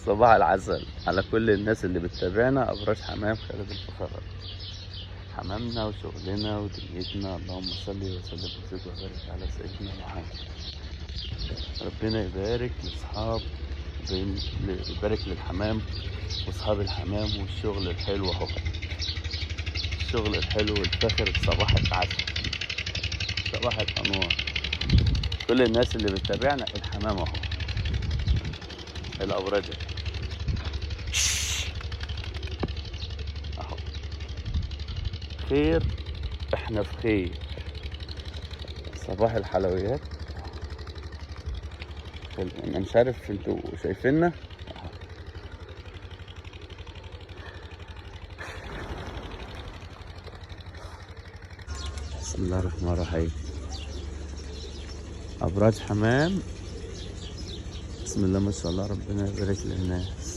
صباح العسل على كل الناس اللي بتتابعنا. أبراج حمام خالد الفخرات، حمامنا وشغلنا ودنيتنا. اللهم صل وسلم وزد وبارك على سيدنا محمد. ربنا يبارك لأصحاب، يبارك للحمام وأصحاب الحمام والشغل الحلو أهو، الشغل الحلو والفخر. صباح العسل، صباح الأنوار، كل الناس اللي بتتابعنا. الحمام أهو، الأبراج أهو، خير، احنا في خير. صباح الحلويات. انا مش عارف انتوا شايفيننا. بسم الله الرحمن الرحيم. ابراج حمام، بسم الله ما شاء الله، ربنا يبارك للناس.